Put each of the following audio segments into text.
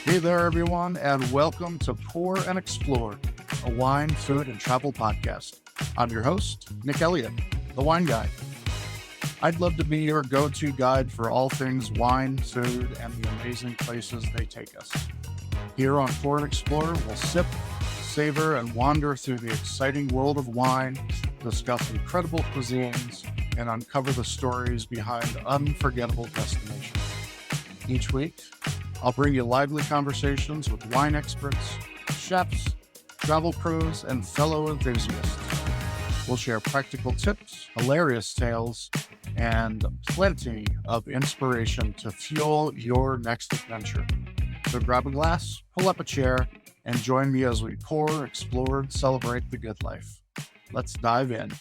Hey there, everyone, and welcome to Pour and Explore, a wine, food, and travel podcast. I'm your host, Nick Elliott, the wine guy. I'd love to be your go-to guide for all things wine, food, and the amazing places they take us. Here on Pour and Explore, we'll sip, savor, and wander through the exciting world of wine, discuss incredible cuisines, and uncover the stories behind unforgettable destinations. Each week, I'll bring you lively conversations with wine experts, chefs, travel pros, and fellow enthusiasts. We'll share practical tips, hilarious tales, and plenty of inspiration to fuel your next adventure. So grab a glass, pull up a chair, and join me as we pour, explore, and celebrate the good life. Let's dive in.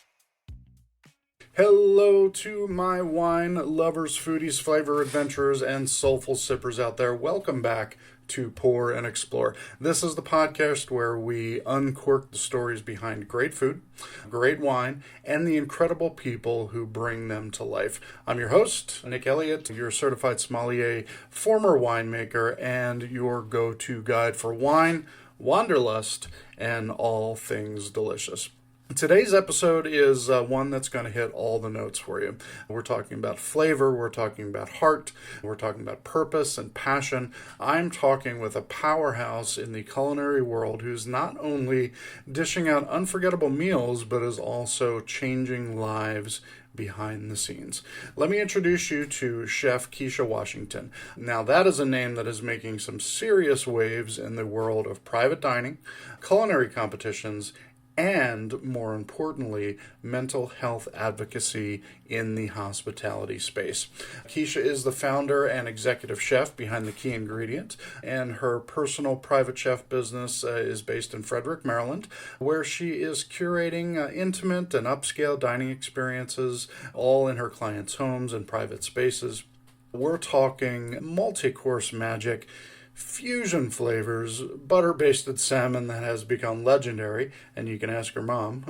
Hello to my wine lovers, foodies, flavor adventurers, and soulful sippers out there. Welcome back to Pour and Explore. This is the podcast where we uncork the stories behind great food, great wine, and the incredible people who bring them to life. I'm your host, Nick Elliott, your certified sommelier, former winemaker, and your go-to guide for wine, wanderlust, and all things delicious. Today's episode is one that's going to hit all the notes for you. We're talking about flavor, we're talking about heart, we're talking about purpose and passion. I'm talking with a powerhouse in the culinary world who's not only dishing out unforgettable meals, but is also changing lives behind the scenes. Let me introduce you to Chef Kisha Washington. Now, that is a name that is making some serious waves in the world of private dining, culinary competitions, and, more importantly, mental health advocacy in the hospitality space. Kisha is the founder and executive chef behind The Key Ingredient, and her personal private chef business is based in Frederick, Maryland, where she is curating intimate and upscale dining experiences, all in her clients' homes and private spaces. We're talking multi-course magic, fusion flavors, butter-basted salmon that has become legendary, and you can ask her mom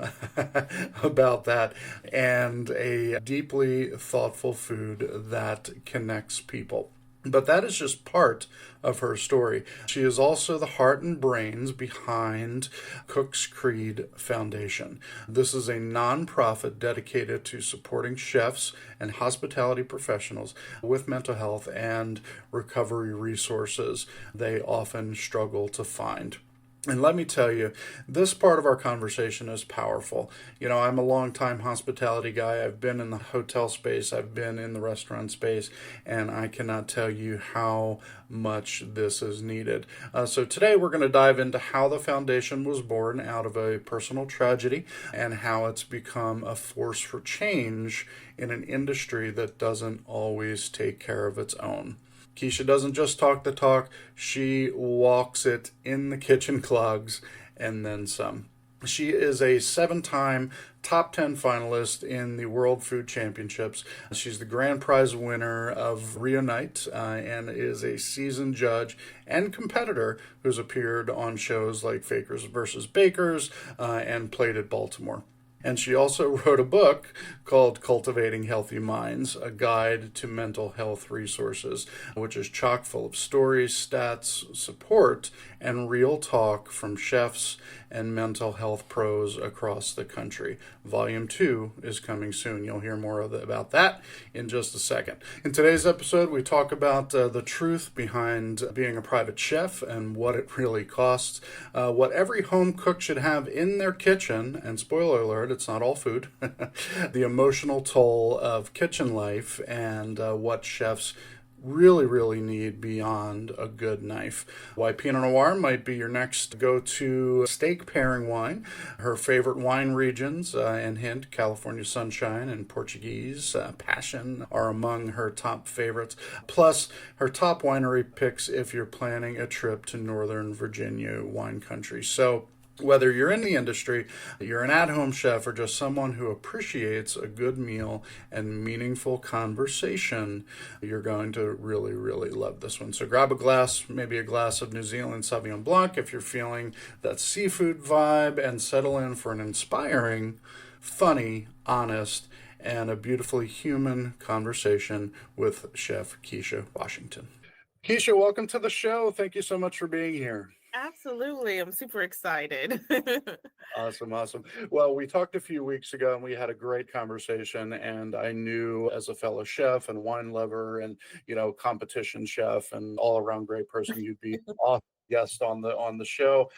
about that, and a deeply thoughtful food that connects people. But that is just part of her story. She is also the heart and brains behind Cook's Creed Foundation. This is a nonprofit dedicated to supporting chefs and hospitality professionals with mental health and recovery resources they often struggle to find. And let me tell you, this part of our conversation is powerful. You know, I'm a longtime hospitality guy. I've been in the hotel space. I've been in the restaurant space. And I cannot tell you how much this is needed. So today we're going to dive into how the foundation was born out of a personal tragedy and how it's become a force for change in an industry that doesn't always take care of its own. Kisha doesn't just talk the talk, she walks it in the kitchen clogs and then some. She is a 7-time top 10 finalist in the World Food Championships. She's the grand prize winner of Rio Night and is a seasoned judge and competitor who's appeared on shows like Fakers vs. Bakers and played at Baltimore. And she also wrote a book called Cultivating Healthy Minds, a guide to mental health resources, which is chock full of stories, stats, support, and real talk from chefs and mental health pros across the country. Volume 2 is coming soon. You'll hear more about that in just a second. In today's episode, we talk about the truth behind being a private chef and what it really costs, what every home cook should have in their kitchen, and spoiler alert, it's not all food, the emotional toll of kitchen life, and what chefs really need beyond a good knife. Why Pinot Noir might be your next go-to steak pairing wine. Her favorite wine regions, and hint, California Sunshine and Portuguese Passion are among her top favorites. Plus, her top winery picks if you're planning a trip to Northern Virginia wine country. So, whether you're in the industry, you're an at-home chef, or just someone who appreciates a good meal and meaningful conversation, you're going to really love this one. So grab a glass, maybe a glass of New Zealand Sauvignon Blanc if you're feeling that seafood vibe, and settle in for an inspiring, funny, honest, and a beautifully human conversation with Chef Kisha Washington. Keisha, welcome to the show. Thank you so much for being here. Absolutely. I'm super excited. Awesome, awesome. Well, we talked a few weeks ago and we had a great conversation. And I knew as a fellow chef and wine lover and, competition chef and all around great person, you'd be awesome guest on the show.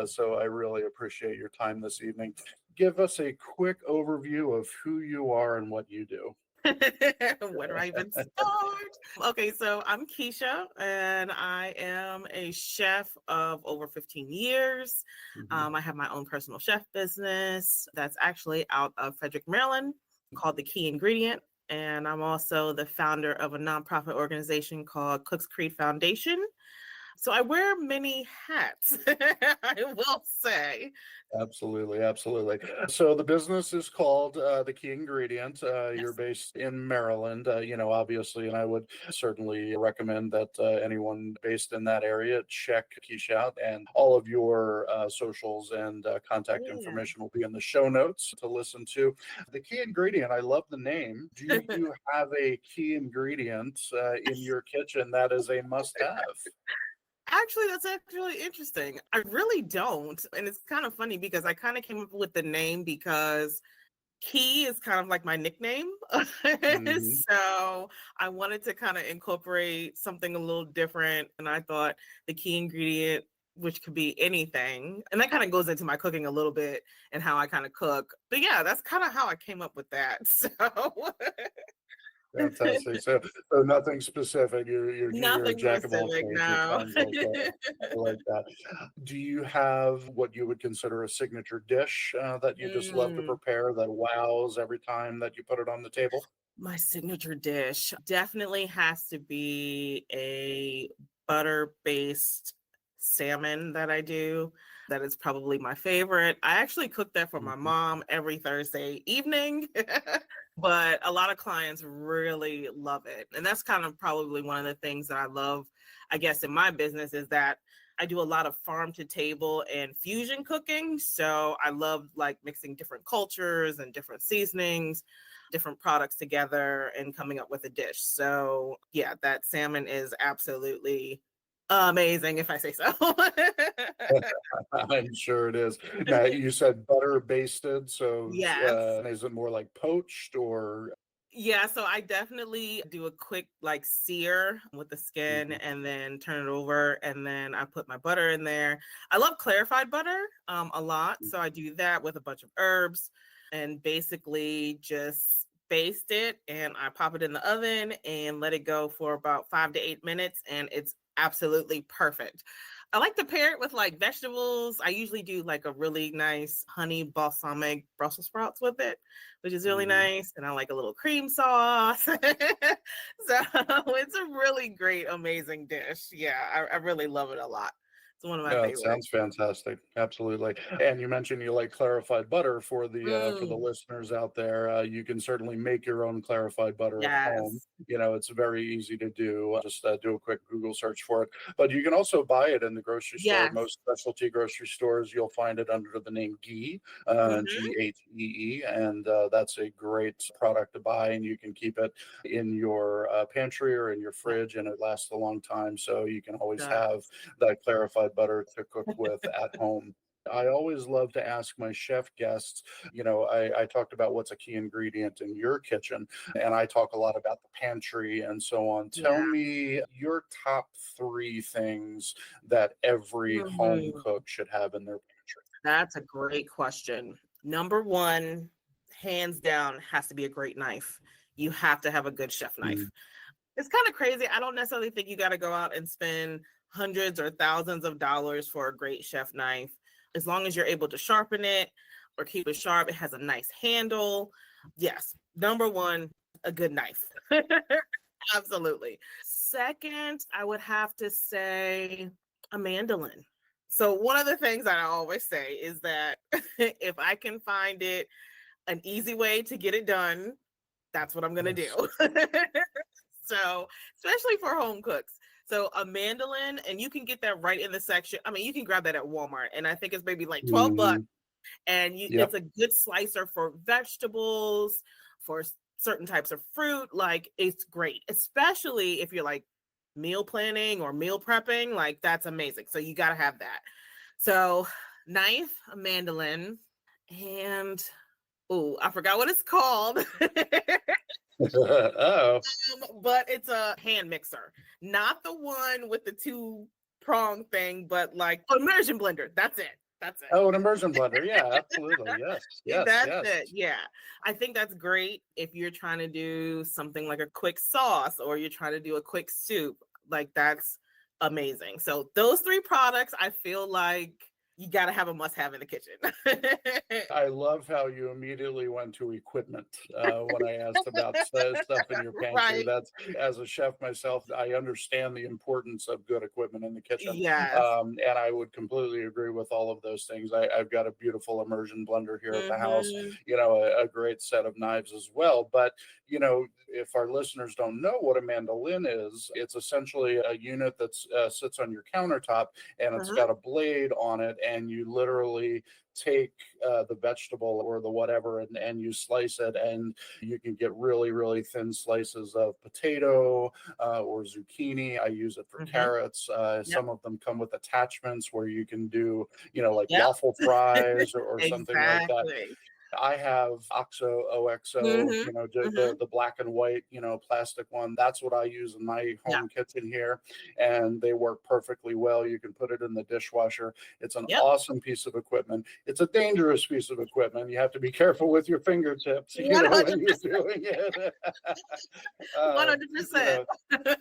So I really appreciate your time this evening. Give us a quick overview of who you are and what you do. Where do I even start? Okay, so I'm Keisha, and I am a chef of over 15 years. Mhm. I have my own personal chef business that's actually out of Frederick, Maryland, called The Key Ingredient. And I'm also the founder of a nonprofit organization called Cooks Creed Foundation. So I wear many hats, I will say. Absolutely, absolutely. So the business is called The Key Ingredient. You're Yes. based in Maryland, obviously, and I would certainly recommend that anyone based in that area check Keisha out, and all of your socials and contact Yeah. information will be in the show notes to listen to. The Key Ingredient, I love the name. Do you have a key ingredient in your kitchen that is a must-have? Actually, that's actually interesting. I really don't. And it's kind of funny because I kind of came up with the name because Key is kind of like my nickname. Hmm. So I wanted to kind of incorporate something a little different. And I thought the key ingredient, which could be anything. And that kind of goes into my cooking a little bit and how I kind of cook. But yeah, that's kind of how I came up with that. So Fantastic. So nothing specific. You're a nothing jack of all specific, trades. It no. sounds like that. I like that. Do you have what you would consider a signature dish that you just love to Mm. prepare that wows every time that you put it on the table? My signature dish definitely has to be a butter-based salmon that I do. That is probably my favorite. I actually cook that for my Mhm. mom every Thursday evening, but a lot of clients really love it. And that's kind of probably one of the things that I love, I guess, in my business is that I do a lot of farm to table and fusion cooking. So I love like mixing different cultures and different seasonings, different products together and coming up with a dish. So yeah, that salmon is absolutely amazing if I say so. I'm sure it is. Now, you said butter basted, so Yes. is it more like poached or? Yeah, so I definitely do a quick like sear with the skin Mhm. and then turn it over and then I put my butter in there. I love clarified butter a lot, so I do that with a bunch of herbs and basically just baste it and I pop it in the oven and let it go for about 5 to 8 minutes and it's absolutely perfect. I like to pair it with like vegetables. I usually do like a really nice honey balsamic Brussels sprouts with it, which is really Mhm. nice. And I like a little cream sauce. So it's a really great, amazing dish. Yeah, I really love it a lot. It's one of my No, it favorites. sounds fantastic. Absolutely. And you mentioned you like clarified butter for the Mm, listeners out there. You can certainly make your own clarified butter at home. yes. It's very easy to do. Just do a quick Google search for it. But you can also buy it in the grocery store. Yes. Most specialty grocery stores, you'll find it under the name ghee, Hmm. Ghatee, and that's a great product to buy. And you can keep it in your pantry or in your Yeah. fridge, and it lasts a long time. So you can always Does. have that clarified butter to cook with at home. I always love to ask my chef guests, I talked about what's a key ingredient in your kitchen, and I talk a lot about the pantry and so on. Tell Yeah. me your top three things that every home Mhm. cook should have in their pantry. That's a great question. Number one, hands down, has to be a great knife. You have to have a good chef knife. Mm, It's kind of crazy. I don't necessarily think you got to go out and spend hundreds or thousands of dollars for a great chef knife. As long as you're able to sharpen it or keep it sharp, it has a nice handle. Yes, number one, a good knife. Absolutely. Second, I would have to say a mandolin. So, one of the things that I always say is that if I can find it an easy way to get it done, that's what I'm going to yes. do. So, especially for home cooks. So, a mandolin, and you can get that right in the section. I mean, you can grab that at Walmart, and I think it's maybe like 12 bucks. Hmm. And it's Yep. a good slicer for vegetables, for certain types of fruit. Like, it's great, especially if you're like meal planning or meal prepping, like that's amazing. So you got to have that. So knife, a mandolin, and oh, I forgot what it's called. Oh. But it's a hand mixer, not the one with the two prong thing, but like immersion blender. That's it. That's it. Oh, an immersion blender. Yeah, absolutely. Yes. Yes. That's Yes. it. Yeah. I think that's great if you're trying to do something like a quick sauce or you're trying to do a quick soup. Like that's amazing. So those three products, I feel like you got to have a must have in the kitchen. I love how you immediately went to equipment when I asked about stuff in your pantry. Right. That's, as a chef myself, I understand the importance of good equipment in the kitchen. Yes. And I would completely agree with all of those things. I've got a beautiful immersion blender here at the house, a great set of knives as well. But, if our listeners don't know what a mandolin is, it's essentially a unit that sits on your countertop, and it's got a blade on it, and you literally take the vegetable or the whatever and you slice it, and you can get really, really thin slices of potato or zucchini. I use it for carrots. Some of them come with attachments where you can do, like waffle fries or something like that. I have OXO, the black and white, plastic one. That's what I use in my home kitchen here. And they work perfectly well. You can put it in the dishwasher. It's an awesome piece of equipment. It's a dangerous piece of equipment. You have to be careful with your fingertips, when you're doing it. 100%.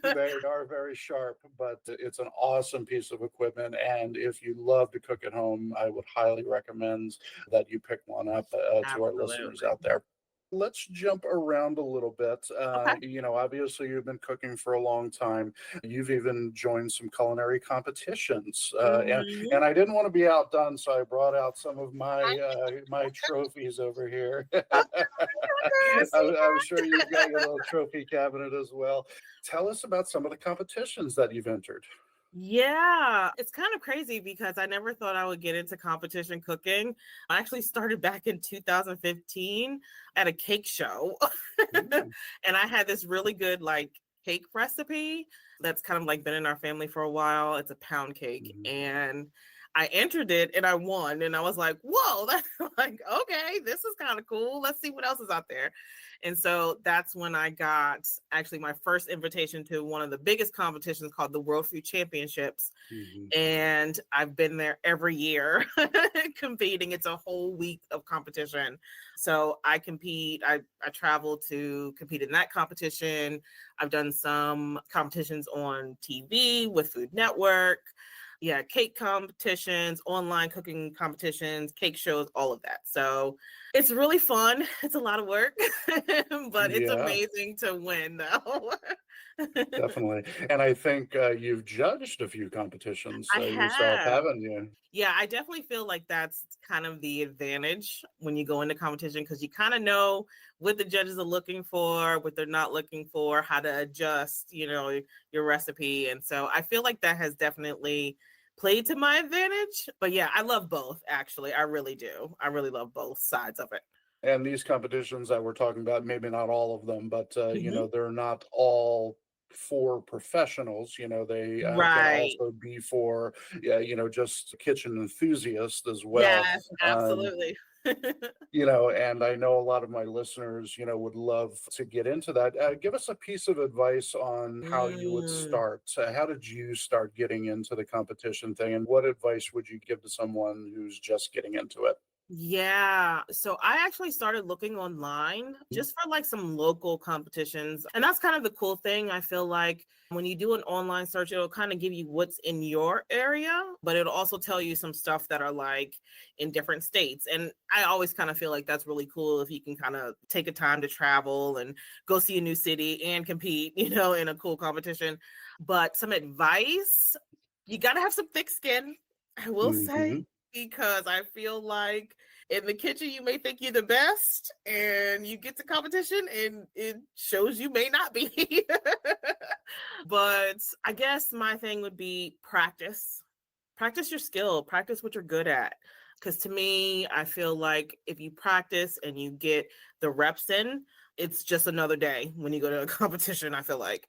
They are very sharp, but it's an awesome piece of equipment. And if you love to cook at home, I would highly recommend that you pick one up. To our listeners out there. Let's jump around a little bit. Obviously you've been cooking for a long time. You've even joined some culinary competitions, and I didn't want to be outdone, so I brought out some of my trophies over here. I'm sure you've got your little trophy cabinet as well. Tell us about some of the competitions that you've entered. Yeah, it's kind of crazy because I never thought I would get into competition cooking. I actually started back in 2015 at a cake show. And I had this really good cake recipe that's kind of been in our family for a while. It's a pound cake. And I entered it and I won. And I was like, whoa, that's okay, this is kind of cool. Let's see what else is out there. And so that's when I got actually my first invitation to one of the biggest competitions called the World Food Championships. And I've been there every year competing. It's a whole week of competition. So I compete, I travel to compete in that competition. I've done some competitions on TV with Food Network. Yeah, cake competitions, online cooking competitions, cake shows, all of that. So it's really fun. It's a lot of work, but it's amazing to win, though. Definitely. And I think you've judged a few competitions yourself, have. haven't you? Yeah, I definitely feel like that's kind of the advantage when you go into competition, because you kind of know what the judges are looking for, what they're not looking for, how to adjust, your recipe. And so I feel like that has definitely played to my advantage. But yeah, I love both, actually. I really do. I really love both sides of it. And these competitions that we're talking about, maybe not all of them, but they're not all for professionals. They can also be for just kitchen enthusiasts as well. Yes, absolutely. And I know a lot of my listeners would love to get into that. Give us a piece of advice on how you would start. How did you start getting into the competition thing, and what advice would you give to someone who's just getting into it? Yeah. So I actually started looking online just for some local competitions. And that's kind of the cool thing. I feel like when you do an online search, it'll kind of give you what's in your area, but it'll also tell you some stuff that are in different states. And I always kind of feel like that's really cool if you can kind of take a time to travel and go see a new city and compete, in a cool competition. But some advice, you got to have some thick skin, I will say. Because I feel like in the kitchen, you may think you're the best and you get to competition and it shows you may not be. But I guess my thing would be practice. Practice your skill. Practice what you're good at. Because to me, I feel like if you practice and you get the reps in, it's just another day when you go to a competition, I feel like.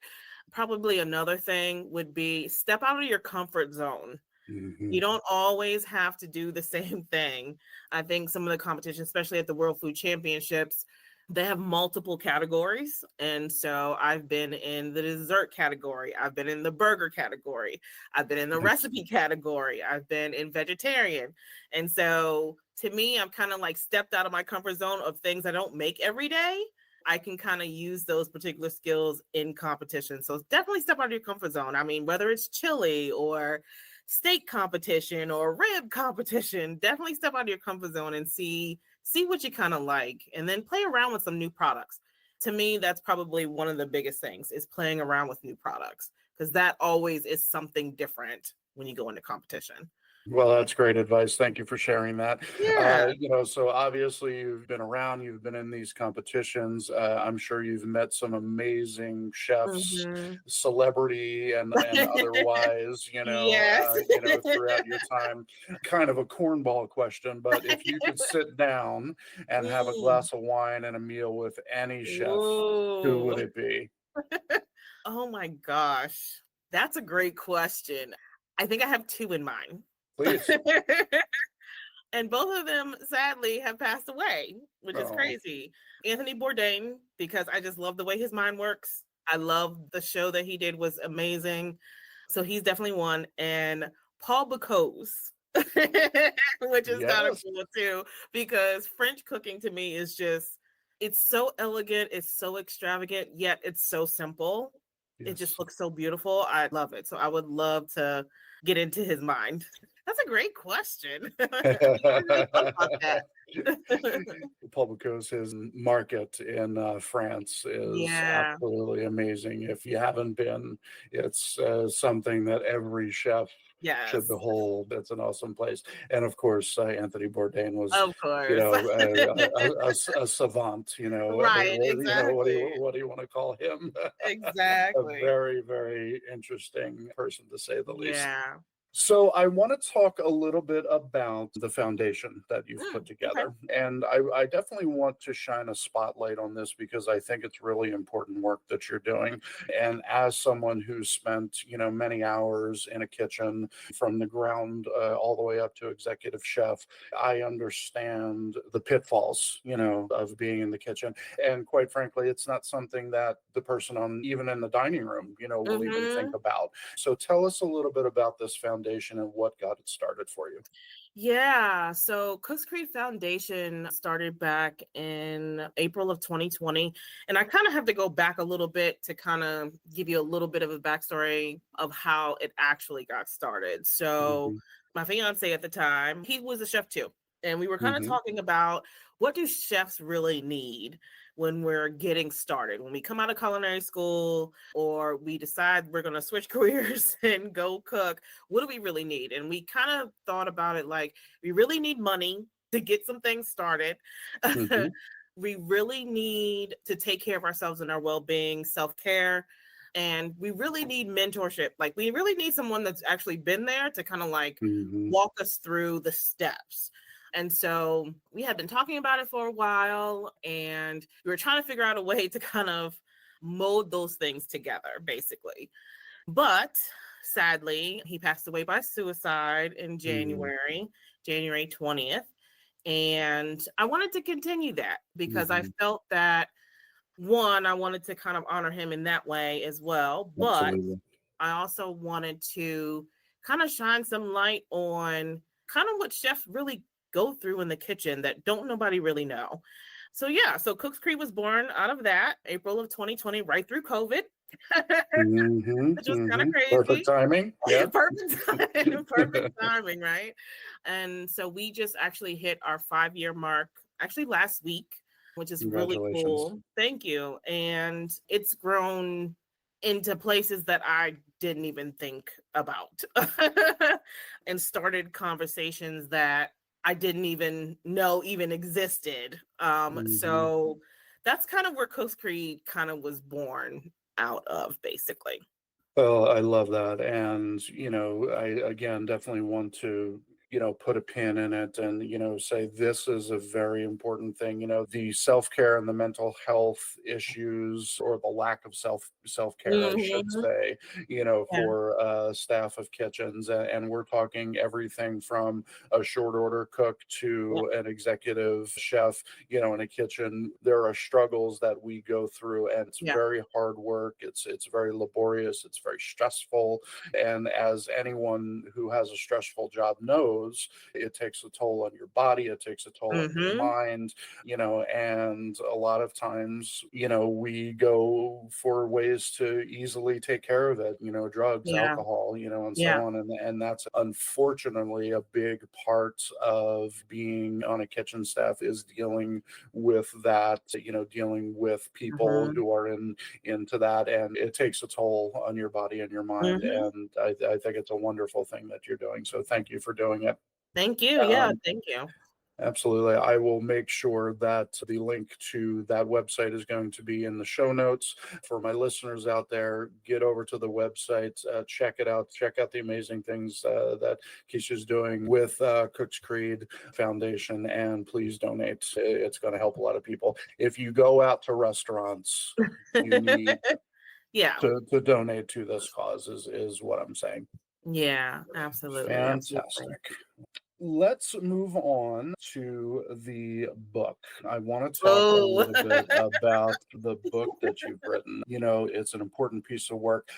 Probably another thing would be step out of your comfort zone. Hmm. You don't always have to do the same thing. I think some of the competition, especially at the World Food Championships, they have multiple categories. And so I've been in the dessert category, I've been in the burger category, I've been in the Nice. recipe category, I've been in vegetarian. And so to me, I'm kind of like stepped out of my comfort zone of things I don't make every day. I can kind of use those particular skills in competition. So definitely step out of your comfort zone. I mean, whether it's chili or steak competition or rib competition, definitely step out of your comfort zone and see what you kind of like, and then play around with some new products. To me, that's probably one of the biggest things is playing around with new products, because that always is something different when you go into competition. Well, that's great advice. Thank you for sharing that. Yeah. So obviously you've been around, you've been in these competitions. I'm sure you've met some amazing chefs, Hmm. celebrity and otherwise, Yes. throughout your time. Kind of a cornball question, but if you could sit down and have a Mm. glass of wine and a meal with any chef, who would Ooh. it be? Oh my gosh. That's a great question. I think I have two in mind. Please. And both of them sadly have passed away, which is Oh, crazy. Anthony Bourdain, because I just love the way his mind works. I love the show that he did, was amazing. So he's definitely one. And Paul Bocuse, which is kind of yes. cool too, because French cooking to me is just, it's so elegant, it's so extravagant, yet it's so simple. It just Yes. looks so beautiful. I love it. So I would love to get into his mind. That's a great question. I never really thought about that. Publico's his market in France is Yeah. absolutely amazing. If you haven't been, it's something that every chef should Yes. behold. It's an awesome place. And of course, Anthony Bourdain was, Of course. a savant. Right. Exactly. What do you want to call him? A Exactly. very, very interesting person, to say the least. Yeah. So I want to talk a little bit about the foundation that you've put Okay. together. And I definitely want to shine a spotlight on this because I think it's really important work that you're doing. And as someone who's spent, many hours in a kitchen from the ground all the way up to executive chef, I understand the pitfalls, of being in the kitchen. And quite frankly, it's not something that the person on even in the dining room, will even think Hmm. about. So tell us a little bit about this foundation and what got it started for you. Yeah. So Cooks Creek Foundation started back in April of 2020. And I kind of have to go back a little bit to kind of give you a little bit of a backstory of how it actually got started. So Hmm. my fiance at the time, he was a chef too. And we were kind of Hmm. talking about, what do chefs really need when we're getting started? When we come out of culinary school or we decide we're going to switch careers and go cook, what do we really need? And we kind of thought about it like, we really need money to get some things started. Hmm. We really need to take care of ourselves and our well-being, self-care. And we really need mentorship. Like, we really need someone that's actually been there to kind of like Hmm. walk us through the steps. And so we had been talking about it for a while, and we were trying to figure out a way to kind of mold those things together, basically. But sadly, he passed away by suicide in Hmm. January 20th. And I wanted to continue that because I Hmm. felt that, one, I wanted to kind of honor him in that way as well. But Absolutely. I also wanted to kind of shine some light on kind of what chefs really go through in the kitchen that don't nobody really know. So yeah, so Cooks Creek was born out of that, April of 2020, right through COVID. Hmm. Which was kind of Hmm. Perfect crazy. timing. Yeah. Perfect time, perfect timing, right? And so we just actually hit our 5-year mark actually last week, which is really Congratulations. cool. Thank you. And it's grown into places that I didn't even think about and started conversations that I didn't even know even existed. Hmm. So that's kind of where Cooks Creek kind of was born out of, basically. Well, I love that. And, I again definitely want to put a pin in it and, say this is a very important thing. The self-care and the mental health issues, or the lack of self-care, I should Hmm. say, Yeah. for staff of kitchens. And we're talking everything from a short order cook Yeah. to an executive chef, in a kitchen. There are struggles that we go through, and it's Yeah. very hard work. It's very laborious. It's very stressful. And as anyone who has a stressful job knows, it takes a toll on your body. It takes a toll on your Hmm. mind, and a lot of times, we go for ways to easily take care of it, drugs, Yeah. alcohol, and so Yeah. on. And that's unfortunately a big part of being on a kitchen staff, is dealing with that, dealing with people Hmm. who are into that, and it takes a toll on your body and your mind. Hmm. And I think it's a wonderful thing that you're doing. So thank you for doing it. Thank you. Yeah. Um, Thank you. Absolutely. I will make sure that the link to that website is going to be in the show notes. For my listeners out there, get over to the website, check it out, check out the amazing things that Keisha's doing with Cook's Creed Foundation, and please donate. It's going to help a lot of people. If you go out to restaurants, you need Yeah. to donate to this cause, is what I'm saying. Yeah. Absolutely. Absolutely. Fantastic. Let's move on to the book. I want to talk a Oh. little bit about the book that you've written. It's an important piece of work.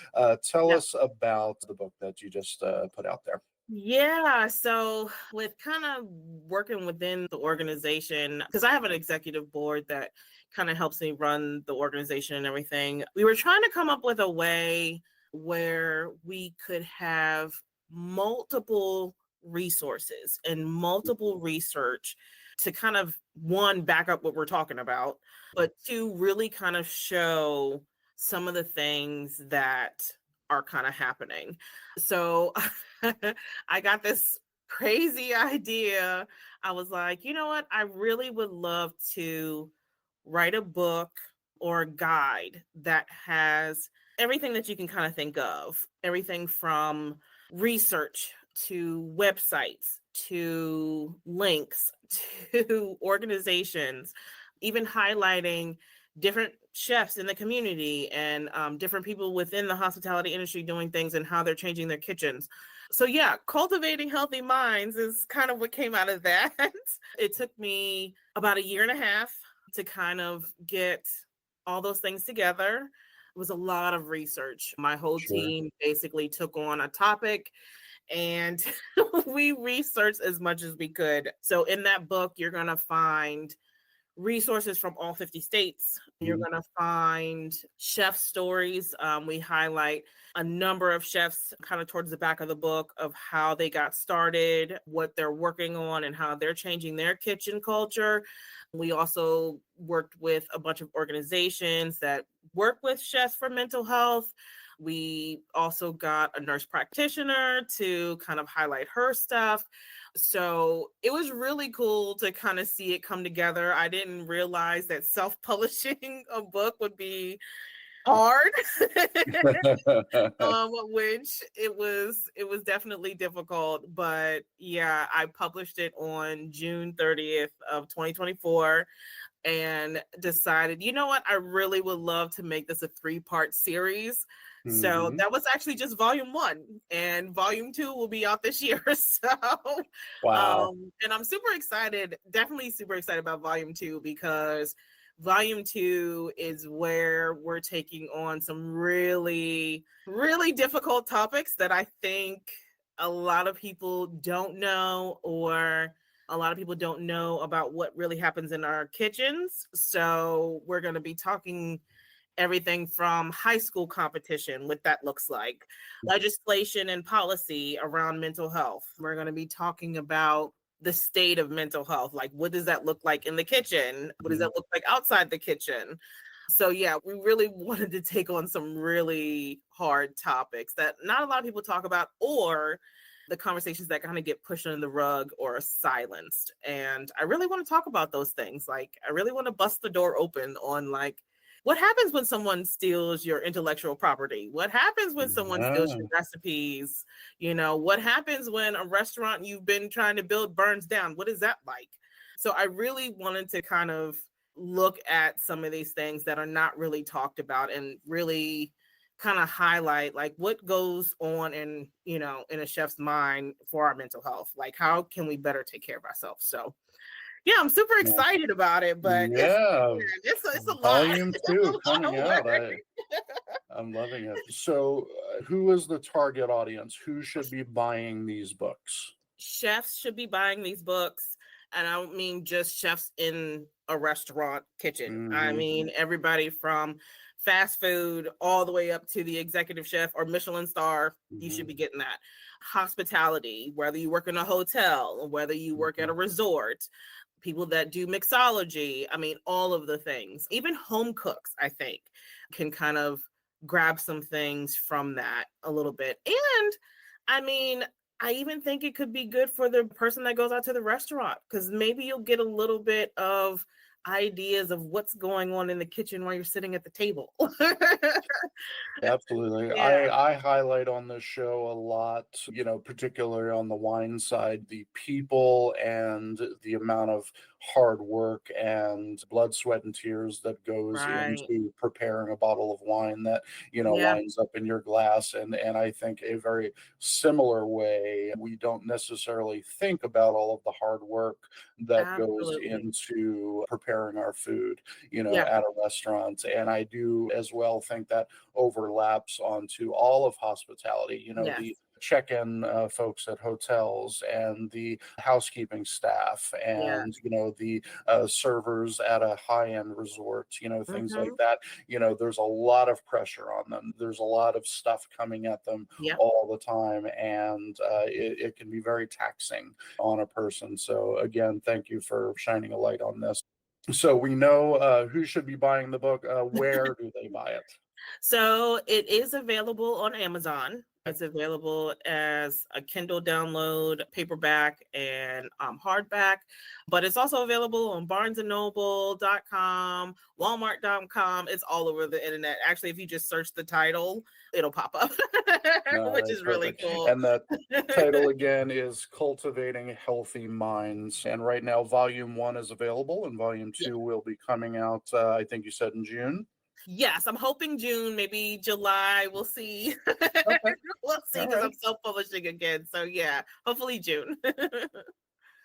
Tell Yeah. us about the book that you just put out there. Yeah. So, with kind of working within the organization, because I have an executive board that kind of helps me run the organization and everything, we were trying to come up with a way where we could have multiple resources and multiple research to kind of, one, back up what we're talking about, but two, really kind of show some of the things that are kind of happening. So, I got this crazy idea. I was like, you know what? I really would love to write a book or a guide that has everything that you can kind of think of, everything from research to websites to links to organizations, even highlighting different chefs in the community and different people within the hospitality industry doing things and how they're changing their kitchens. So yeah, cultivating healthy minds is kind of what came out of that. It took me about a year and a half to kind of get all those things together. It was a lot of research. My whole Sure. team basically took on a topic and we researched as much as we could. So in that book, you're going to find resources from all 50 states. You're Mhm. going to find chef stories. We highlight a number of chefs kind of towards the back of the book of how they got started, what they're working on, and how they're changing their kitchen culture. We also worked with a bunch of organizations that work with chefs for mental health. We also got a nurse practitioner to kind of highlight her stuff. So it was really cool to kind of see it come together. I didn't realize that self-publishing a book would be hard. Which it was definitely difficult, but yeah, I published it on June 30th of 2024 and decided, you know what, I really would love to make this a 3-part series. So Mhm. that was actually just volume 1, and volume 2 will be out this year. So Wow. and I'm super excited, definitely super excited about volume 2, because volume 2 is where we're taking on some really, really difficult topics that I think a lot of people don't know, or a lot of people don't know about what really happens in our kitchens. So we're going to be talking everything from high school competition, what that looks like, legislation and policy around mental health. We're going to be talking about the state of mental health. Like, what does that look like in the kitchen? What does Mhm. that look like outside the kitchen? So, yeah, we really wanted to take on some really hard topics that not a lot of people talk about, or the conversations that kind of get pushed under the rug or silenced. And I really want to talk about those things. Like, I really want to bust the door open on, like, What happens when someone steals your intellectual property? What happens when someone steals your Yeah. recipes? What happens when a restaurant you've been trying to build burns down? What is that like? So I really wanted to kind of look at some of these things that are not really talked about and really kind of highlight like what goes on in a chef's mind for our mental health. Like how can we better take care of ourselves? So yeah, I'm super excited about it, but it's Yeah. man, it's a lot. Volume It's a two lot coming of out. work. I'm loving it. So, who is the target audience? Who should be buying these books? Chefs should be buying these books, and I don't mean just chefs in a restaurant kitchen. I Hmm. mean everybody from fast food all the way up to the executive chef or Michelin star. You should Hmm. be getting that. Hospitality, whether you work in a hotel, whether you work at a resort, people that do mixology. I mean, all of the things. Even home cooks, I think, can kind of grab some things from that a little bit. And I mean, I even think it could be good for the person that goes out to the restaurant because maybe you'll get a little bit of ideas of what's going on in the kitchen while you're sitting at the table. Absolutely. Yeah, I highlight on this show a lot, particularly on the wine side, the people and the amount of hard work and blood, sweat, and tears that goes right. into preparing a bottle of wine that, Yeah, winds up in your glass. And I think a very similar way, we don't necessarily think about all of the hard work that goes absolutely. into preparing our food, Yeah, at a restaurant. And I do as well think that overlaps onto all of hospitality, yes, the check-in folks at hotels and the housekeeping staff yeah. and the servers at a high-end resort, things like Hmm. that. There's a lot of pressure on them. There's a lot of stuff coming at them Yep. all the time, and it can be very taxing on a person. So again, thank you for shining a light on this. So we know who should be buying the book. Where do they buy it? So it is available on Amazon. It's available as a Kindle download, paperback, and hardback. But it's also available on barnesandnoble.com, walmart.com. It's all over the internet. Actually, if you just search the title, it'll pop up, All which right, is really perfect. cool. And that title again is Cultivating Healthy Minds. And right now, volume one is available, and volume Yeah. two will be coming out, I think you said in June. Yes, I'm hoping June, maybe July. We'll see. Okay. We'll see All because right. I'm self-publishing again. So yeah, hopefully June.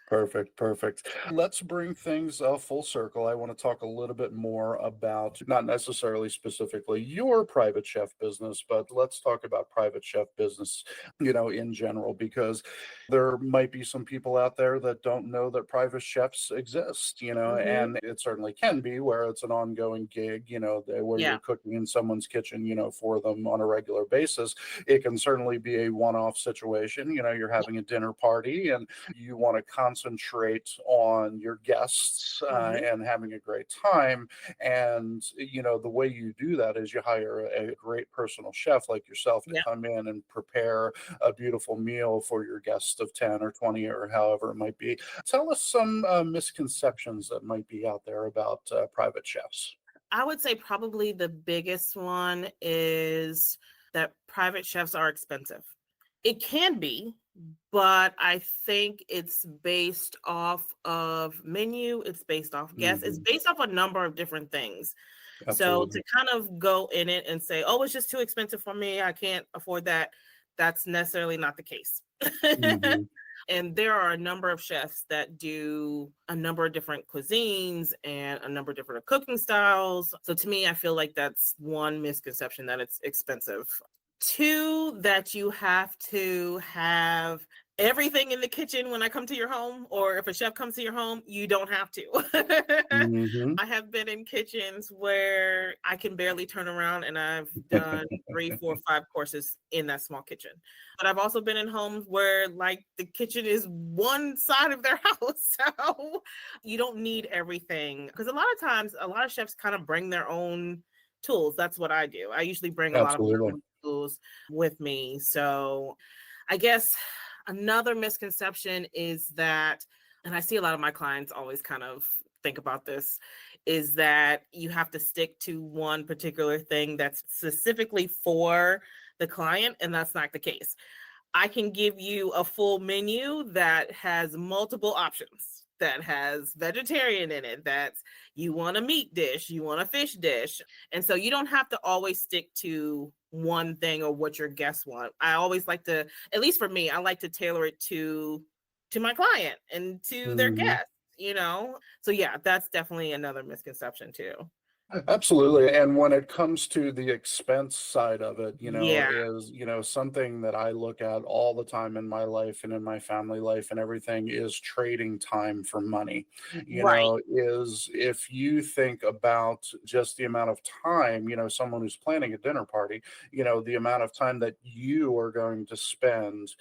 Perfect, perfect. Let's bring things full circle. I want to talk a little bit more about not necessarily specifically your private chef business, but let's talk about private chef business, in general, because there might be some people out there that don't know that private chefs exist, Hmm. and it certainly can be where it's an ongoing gig, where Yeah. you're cooking in someone's kitchen, for them on a regular basis. It can certainly be a one-off situation, you're having a dinner party and you want to concentrate on your guests Hmm. and having a great time. And, the way you do that is you hire a great personal chef like yourself to Yeah. come in and prepare a beautiful meal for your guests of 10 or 20 or however it might be. Tell us some misconceptions that might be out there about private chefs. I would say probably the biggest one is that private chefs are expensive. It can be, but I think it's based off of menu, it's based off guests, it's Hmm. based off a number of different things. So Absolutely. to kind of go in it and say, oh, it's just too expensive for me, I can't afford that, that's necessarily not the case. Hmm. And there are a number of chefs that do a number of different cuisines and a number of different cooking styles. So to me, I feel like that's one misconception, that it's expensive. Two, that you have to have everything in the kitchen when I come to your home, or if a chef comes to your home, you don't have to. Hmm. I have been in kitchens where I can barely turn around and I've done 3, 4, 5 courses in that small kitchen. But I've also been in homes where like the kitchen is one side of their house. So you don't need everything. Because a lot of times, a lot of chefs kind of bring their own tools. That's what I do. I usually bring a lot of my Absolutely. own tools with me. So I guess another misconception is that, and I see a lot of my clients always kind of think about this, is that you have to stick to one particular thing that's specifically for the client, and that's not the case. I can give you a full menu that has multiple options, that has vegetarian in it, that's you want a meat dish, you want a fish dish. And so you don't have to always stick to one thing or what your guests want. I always like to, at least for me, I like to tailor it to my client and to their Mm-hmm. guests, you know? So yeah, that's definitely another misconception too. Absolutely. And when it comes to the expense side of it, Yeah, something that I look at all the time in my life and in my family life and everything is trading time for money. right. Is if you think about just the amount of time, someone who's planning a dinner party, the amount of time that you are going to spend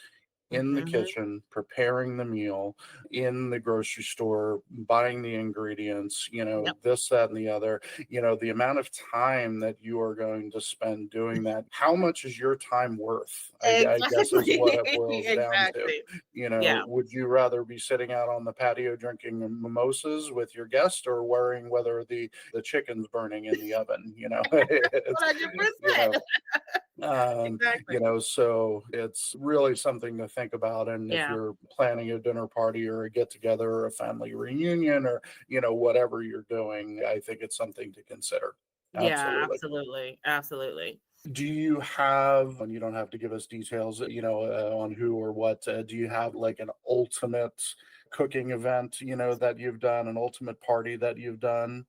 in the Hmm. kitchen, preparing the meal, in the grocery store, buying the ingredients, Yep. this, that, and the other, the amount of time that you are going to spend doing that. How much is your time worth? I guess is what Exactly. it boils down to. Exactly. Yeah. Would you rather be sitting out on the patio drinking mimosas with your guest or worrying whether the chicken's burning in the oven? It's, you know, 100%. Exactly. so it's really something to think about. And if Yeah. you're planning a dinner party or a get together or a family reunion or, whatever you're doing, I think it's something to consider. Yeah, Absolutely. absolutely. Absolutely. Do you have, and you don't have to give us details, on who or what, do you have like an ultimate cooking event, that you've done, an ultimate party that you've done?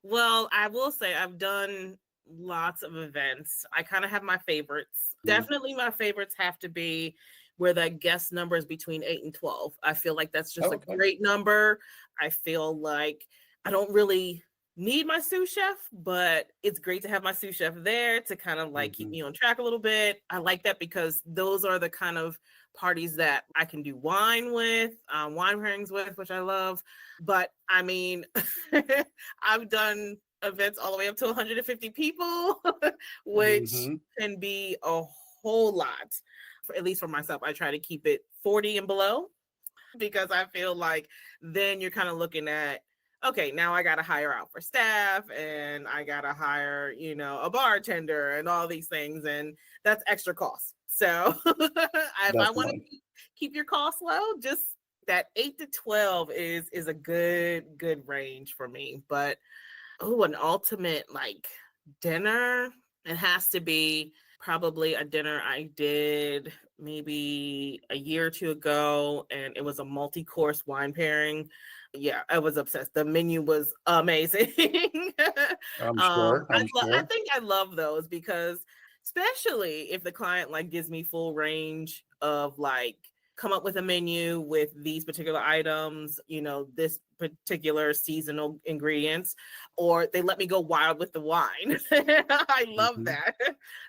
Well, I will say I've done lots of events. I kind of have my favorites. Mhm. Definitely my favorites have to be where that guest number is between 8 and 12. I feel like that's just Oh, a okay. great number. I feel like I don't really need my sous chef, but it's great to have my sous chef there to kind of like keep Mhm. me on track a little bit. I like that because those are the kind of parties that I can do wine with, wine pairings with, which I love. But I mean, I've done events all the way up to 150 people, which Mhm. can be a whole lot. At least for myself, I try to keep it 40 and below because I feel like then you're kind of looking at, okay, now I got to hire out for staff and I got to hire, a bartender and all these things. And that's extra cost. So if I want to Definitely. keep your costs low, just that 8 to 12 is a good range for me. But oh, an ultimate like dinner, it has to be probably a dinner I did maybe a year or two ago, and it was a multi-course wine pairing. Yeah, I was obsessed. The menu was amazing. I'm sure. I'm I sure. think I love those because especially if the client like gives me full range of like come up with a menu with these particular items, this particular seasonal ingredients, or they let me go wild with the wine. I love Mhm. that.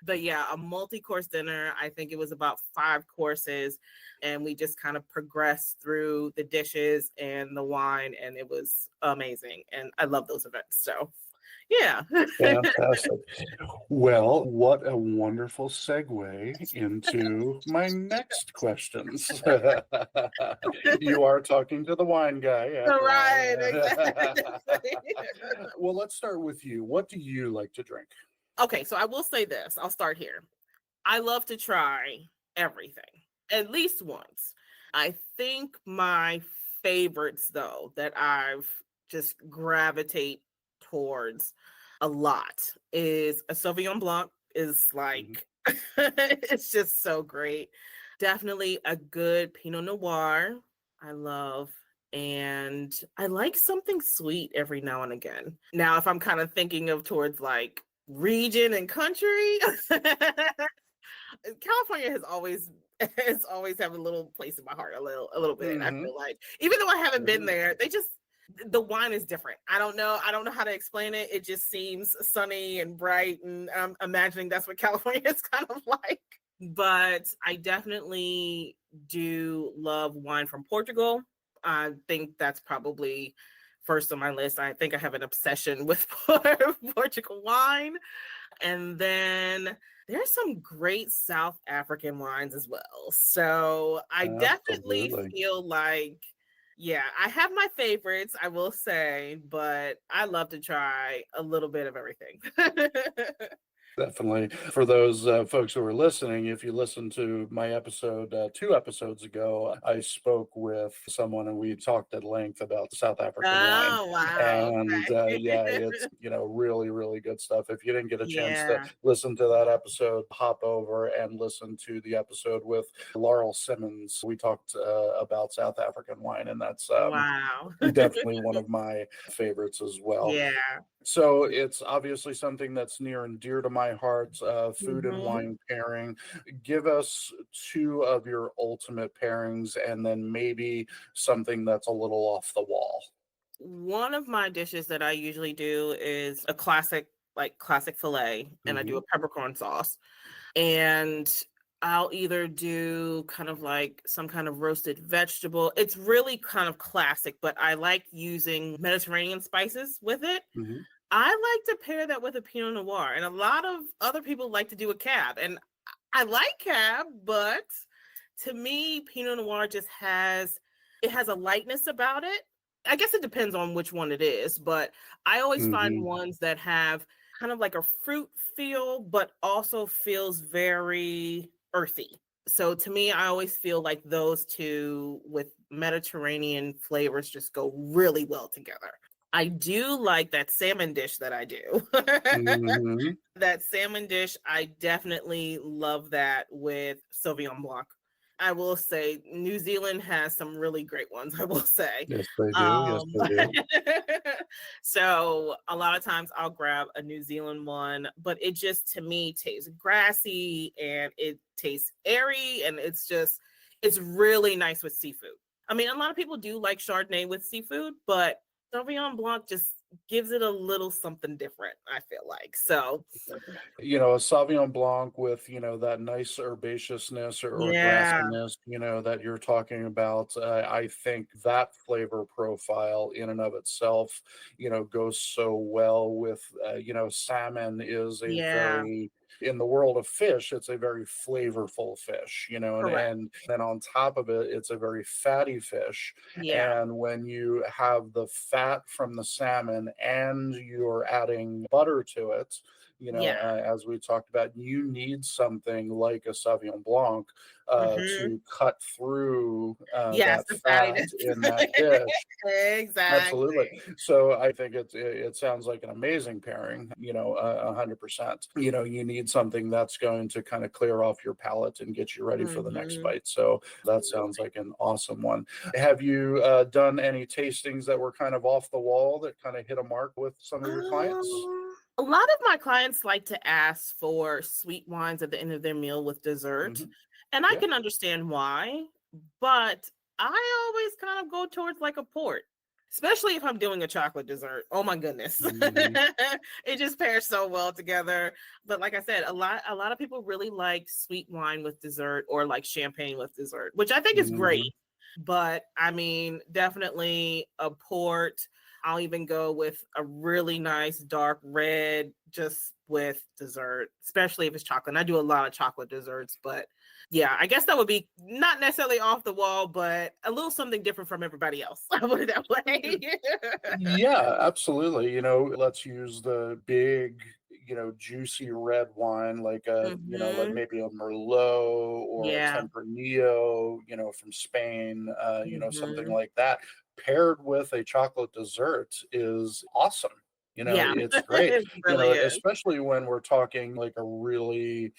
But yeah, a multi-course dinner. I think it was about 5 courses, and we just kind of progressed through the dishes and the wine, and it was amazing. And I love those events. So yeah. Fantastic. Well, what a wonderful segue into my next questions. You are talking to the wine guy after Right, all. exactly. Well, let's start with you. What do you like to drink? Okay, so I will say this. I'll start here. I love to try everything at least once. I think my favorites, though, that I've just gravitate towards a lot is a Sauvignon Blanc. Is Mhm. like it's just so great. Definitely a good Pinot Noir. I love. And I like something sweet every now and again. Now, if I'm kind of thinking of towards like region and country, California has always has always have a little place in my heart, a little bit. I Mhm. feel like even though I haven't been Mhm. there, they just the wine is different. I don't know how to explain it. It just seems sunny and bright, and I'm imagining that's what California is kind of like. But I definitely do love wine from Portugal. I think that's probably first on my list. I think I have an obsession with Portugal wine. And then there's some great South African wines as well. So I definitely Absolutely. feel like, Yeah, I have my favorites, I will say, but I love to try a little bit of everything. Definitely. For those folks who are listening, if you listened to my episode 2 episodes ago, I spoke with someone and we talked at length about South African wine. Oh, wow. And Okay. yeah, it's, really, really good stuff. If you didn't get a chance to Yeah. listen to that episode, hop over and listen to the episode with Laurel Simmons. We talked about South African wine, and that's Wow. definitely one of my favorites as well. Yeah. So it's obviously something that's near and dear to my heart, food and Mhm. wine pairing. Give us two of your ultimate pairings and then maybe something that's a little off the wall. One of my dishes that I usually do is a classic, like classic filet, and I do Hmm. a peppercorn sauce. And I'll either do kind of like some kind of roasted vegetable. It's really kind of classic, but I like using Mediterranean spices with it. Hmm. I like to pair that with a Pinot Noir, and a lot of other people like to do a Cab. And I like Cab, but to me, Pinot Noir just has a lightness about it. I guess it depends on which one it is, but I always find Hmm. ones that have kind of like a fruit feel, but also feels very earthy. So to me, I always feel like those two with Mediterranean flavors just go really well together. I do like that salmon dish that I do. Hmm. That salmon dish, I definitely love that with Sauvignon Blanc. I will say New Zealand has some really great ones, I will say. Yes, they do. Yes, Um, they do. so a lot of times I'll grab a New Zealand one, but it just to me tastes grassy and it tastes airy and it's really nice with seafood. I mean, a lot of people do like Chardonnay with seafood, but Sauvignon Blanc just gives it a little something different, I feel like. So, A Sauvignon Blanc with, that nice herbaceousness or yeah, grassiness, that you're talking about. I think that flavor profile in and of itself, goes so well with, salmon is a yeah, very, in the world of fish, it's a very flavorful fish, correct. and then on top of it, it's a very fatty fish. Yeah, And when you have the fat from the salmon and you're adding butter to it, yeah. as we talked about, you need something like a Sauvignon Blanc Hmm. to cut through Yes, that the fat fattiness. in that dish. Absolutely. Exactly. So I think it sounds like an amazing pairing. 100%. You need something that's going to kind of clear off your palate and get you ready for the next Hmm. bite. So that sounds Absolutely. like an awesome one. Have you done any tastings that were kind of off the wall that kind of hit a mark with some of your clients? A lot of my clients like to ask for sweet wines at the end of their meal with dessert, Hmm. and I Yeah. can understand why, but I always kind of go towards like a port, especially if I'm doing a chocolate dessert. Oh my goodness. Hmm. It just pairs so well together. But like I said, a lot of people really like sweet wine with dessert or like champagne with dessert, which I think is great. Hmm. But I mean, definitely a port. I'll even go with a really nice dark red just with dessert, especially if it's chocolate. And I do a lot of chocolate desserts, but yeah, I guess that would be not necessarily off the wall, but a little something different from everybody else. I put it that way. Yeah, absolutely. Let's use the big, juicy red wine, like Hmm. maybe a Merlot or a Yeah. Tempranillo, from Spain, something Hmm. like that, paired with a chocolate dessert is awesome. Yeah. It's great, It really is. especially when we're talking like a really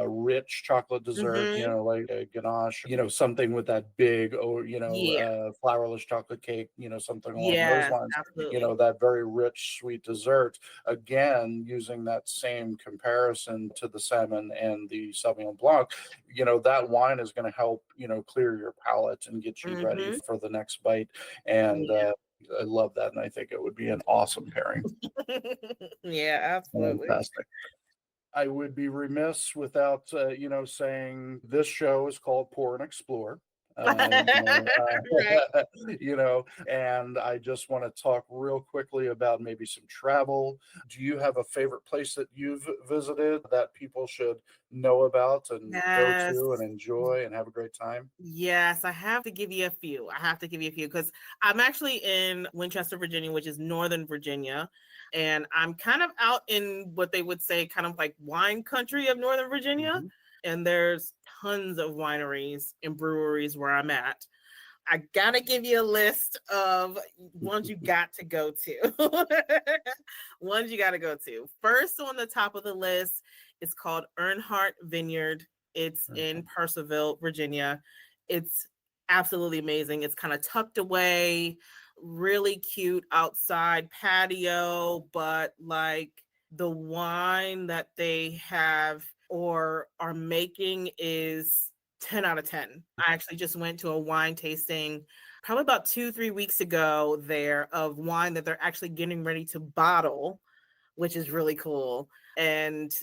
rich chocolate dessert, Hmm. like a ganache, something with that big, or, Yeah. flourless chocolate cake, something along those Yes, lines, absolutely. that very rich, sweet dessert. Again, using that same comparison to the salmon and the Sauvignon Blanc, that wine is going to help, clear your palate and get you ready Hmm. for the next bite. And, Yeah. I love that, and I think it would be an awesome pairing. Yeah, absolutely. Fantastic. I would be remiss without, saying this show is called Pour and Explore. Right. And I just want to talk real quickly about maybe some travel. Do you have a favorite place that you've visited that people should know about and go Yes. to and enjoy and have a great time? Yes, I have to give you a few. I have to give you a few because I'm actually in Winchester, Virginia, which is Northern Virginia. And I'm kind of out in what they would say kind of like wine country of Northern Virginia. Hmm. And there's tons of wineries and breweries where I'm at. I gotta give you a list of ones you got to go to. Ones you gotta go to. First on the top of the list is called Earnhardt Vineyard. It's in Purcellville, Virginia. It's absolutely amazing. It's kind of tucked away, really cute outside patio, but like the wine that they have or are making is 10 out of 10. I actually just went to a wine tasting probably about 2-3 weeks ago there of wine that they're actually getting ready to bottle, which is really cool. And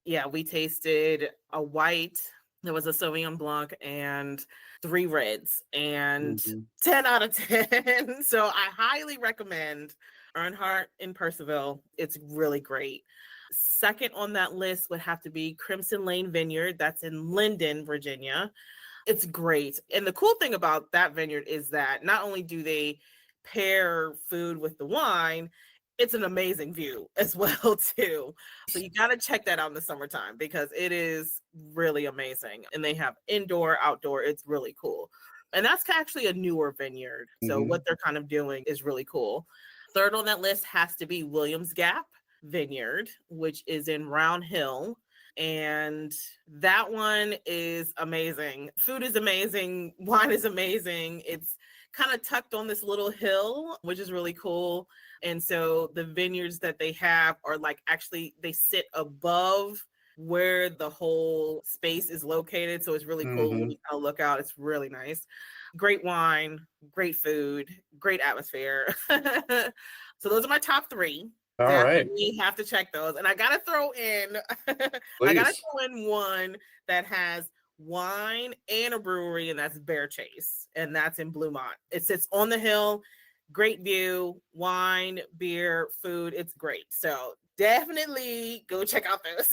yeah, we tasted a white, there was a Sauvignon Blanc and 3 reds and Hmm. 10 out of 10. So I highly recommend Earnhardt in Purcellville. It's really great. Second on that list would have to be Crimson Lane Vineyard. That's in Linden, Virginia. It's great. And the cool thing about that vineyard is that not only do they pair food with the wine, it's an amazing view as well too. So you got to check that out in the summertime because it is really amazing. And they have indoor, outdoor. It's really cool. And that's actually a newer vineyard. So Hmm. what they're kind of doing is really cool. Third on that list has to be Williams Gap Vineyard, which is in Round Hill. And that one is amazing. Food is amazing. Wine is amazing. It's kind of tucked on this little hill, which is really cool. And so the vineyards that they have are like actually they sit above where the whole space is located. So it's really cool when Hmm. you kind of look out. It's really nice. Great wine, great food, great atmosphere. So those are my top 3. All right, Definitely have to check those. And I gotta throw in I gotta please. throw in one that has wine and a brewery, and that's Bear Chase. And that's in Bluemont. It sits on the hill, great view, wine, beer, food. It's great. So definitely go check out those.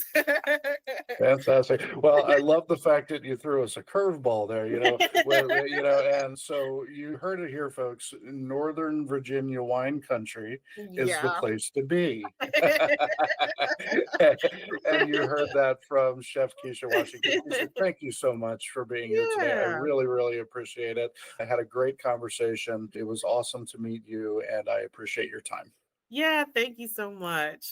Fantastic. Well, I love the fact that you threw us a curveball there, and so you heard it here, folks. Northern Virginia wine country is the Yeah. place to be. And you heard that from Chef Kisha Washington. Kisha, thank you so much for being here today. I Yeah. really, really appreciate it. I had a great conversation. It was awesome to meet you, and I appreciate your time. Yeah, thank you so much.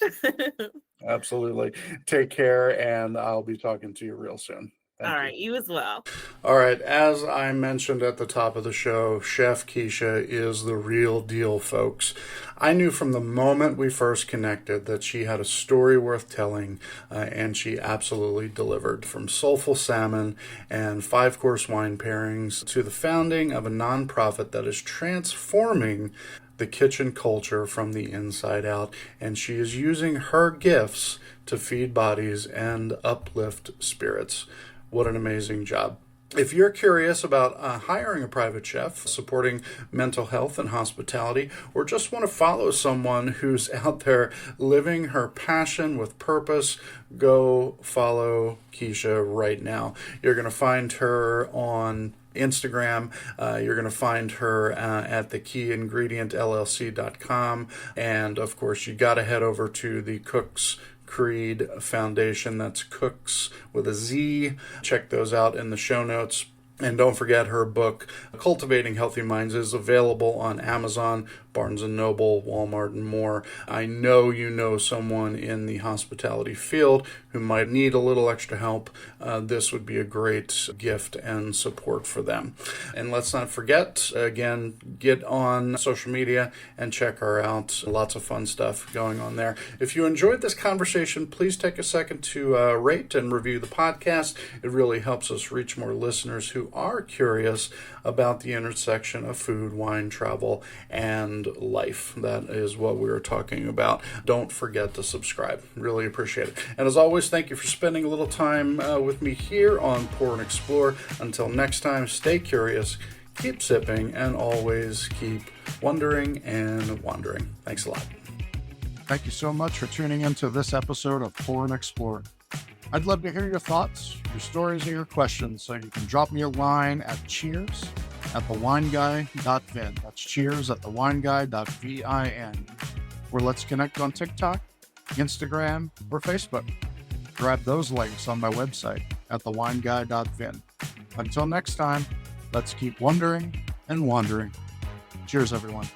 Absolutely. Take care, and I'll be talking to you real soon. All Thank you. right, you as well. All right, as I mentioned at the top of the show, Chef Kisha is the real deal, folks. I knew from the moment we first connected that she had a story worth telling, and she absolutely delivered. From soulful salmon and 5-course wine pairings to the founding of a nonprofit that is transforming the kitchen culture from the inside out, and she is using her gifts to feed bodies and uplift spirits. What an amazing job. If you're curious about hiring a private chef, supporting mental health and hospitality, or just want to follow someone who's out there living her passion with purpose, go follow Kisha right now. You're going to find her on Instagram. You're going to find her at thekeyingredient.llc.com. And of course, you got to head over to the Cooks Creed Foundation. That's Cooks with a Z. Check those out in the show notes. And don't forget her book, Cultivating Healthy Minds, is available on Amazon, Barnes & Noble, Walmart, and more. I know you know someone in the hospitality field who might need a little extra help. This would be a great gift and support for them. And let's not forget, again, get on social media and check her out. Lots of fun stuff going on there. If you enjoyed this conversation, please take a second to rate and review the podcast. It really helps us reach more listeners who are curious about the intersection of food, wine, travel, and life. That is what we were talking about. Don't forget to subscribe. Really appreciate it. And as always, thank you for spending a little time with me here on Pour and Explore. Until next time, stay curious, keep sipping, and always keep wondering and wandering. Thanks a lot. Thank you so much for tuning into this episode of Pour and Explore. I'd love to hear your thoughts, your stories, and your questions, so you can drop me a line at cheers@thewineguy.vin. That's cheers@thewineguy.vin. Or let's connect on TikTok, Instagram, or Facebook. Grab those links on my website at thewineguy.vin. Until next time, let's keep wondering and wandering. Cheers, everyone.